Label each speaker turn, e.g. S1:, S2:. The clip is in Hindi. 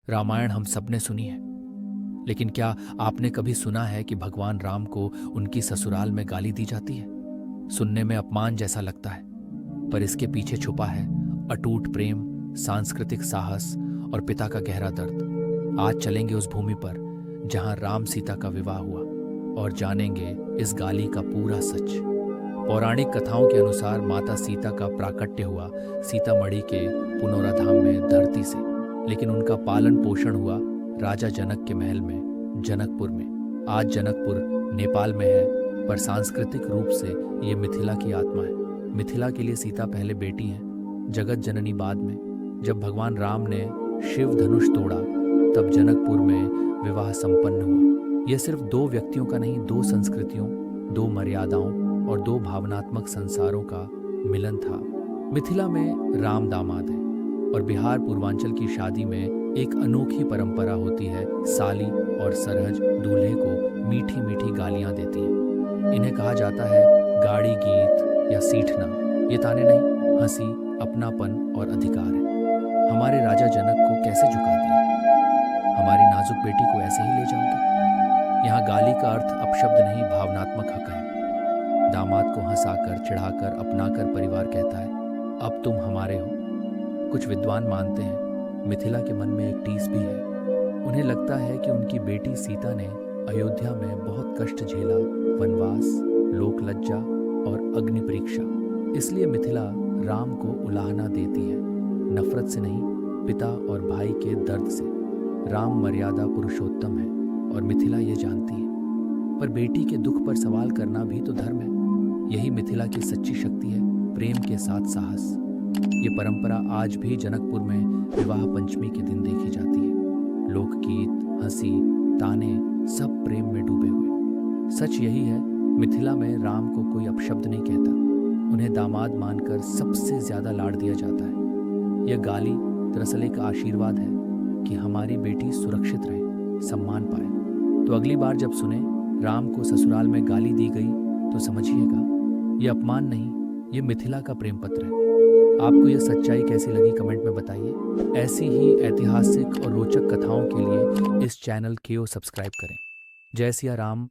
S1: रामायण हम सबने सुनी है, लेकिन क्या आपने कभी सुना है कि भगवान राम को उनकी ससुराल में गाली दी जाती है? सुनने में अपमान जैसा लगता है, पर इसके पीछे छुपा है अटूट प्रेम, सांस्कृतिक साहस और पिता का गहरा दर्द। आज चलेंगे उस भूमि पर जहां राम सीता का विवाह हुआ और जानेंगे इस गाली का पूरा सच। पौराणिक कथाओं के अनुसार माता सीता का प्राकट्य हुआ सीतामढ़ी के पुनौरा धाम में धरती से, लेकिन उनका पालन पोषण हुआ राजा जनक के महल में, जनकपुर में। आज जनकपुर नेपाल में है, पर सांस्कृतिक रूप से ये मिथिला की आत्मा है। मिथिला के लिए सीता पहले बेटी है, जगत जननी बाद में। जब भगवान राम ने शिव धनुष तोड़ा तब जनकपुर में विवाह संपन्न हुआ। यह सिर्फ दो व्यक्तियों का नहीं, दो संस्कृतियों, दो मर्यादाओं और दो भावनात्मक संसारों का मिलन था। मिथिला में राम दामाद है और बिहार पूर्वांचल की शादी में एक अनोखी परंपरा होती है। साली और सरहज दूल्हे को मीठी मीठी गालियां देती हैं। इन्हें कहा जाता है गाड़ी गीत या सीठना। ये ताने नहीं, हंसी, अपनापन और अधिकार है। हमारे राजा जनक को कैसे झुका दिया? हमारी नाजुक बेटी को ऐसे ही ले जाओगे? यहाँ गाली का अर्थ अपशब्द नहीं, भावनात्मक हक है। दामाद को हंसाकर, चिढ़ाकर, अपनाकर परिवार कहता है अब तुम हमारे हो। कुछ विद्वान मानते हैं मिथिला के मन में एक टीस भी है। उन्हें लगता है कि उनकी बेटी सीता ने अयोध्या में बहुत कष्ट झेला, वनवास, लोक लज्जा और अग्नि परीक्षा। इसलिए मिथिला राम को उलाहना देती है, नफरत से नहीं, पिता और भाई के दर्द से। राम मर्यादा पुरुषोत्तम है और मिथिला ये जानती है, पर बेटी के दुख पर सवाल करना भी तो धर्म है। यही मिथिला की सच्ची शक्ति है, प्रेम के साथ साहस। ये परंपरा आज भी जनकपुर में विवाह पंचमी के दिन देखी जाती है। लोकगीत, हंसी, ताने, सब प्रेम में डूबे हुए। सच यही है, मिथिला में राम को कोई अपशब्द नहीं कहता। उन्हें दामाद मानकर सबसे ज्यादा लाड़ दिया जाता है। यह गाली दरअसल एक आशीर्वाद है कि हमारी बेटी सुरक्षित रहे, सम्मान पाए। तो अगली बार जब सुने राम को ससुराल में गाली दी गई तो समझिएगा ये अपमान नहीं, ये मिथिला का प्रेम पत्र है। आपको यह सच्चाई कैसी लगी कमेंट में बताइए। ऐसी ही ऐतिहासिक और रोचक कथाओं के लिए इस चैनल को सब्सक्राइब करें। जय सिया राम,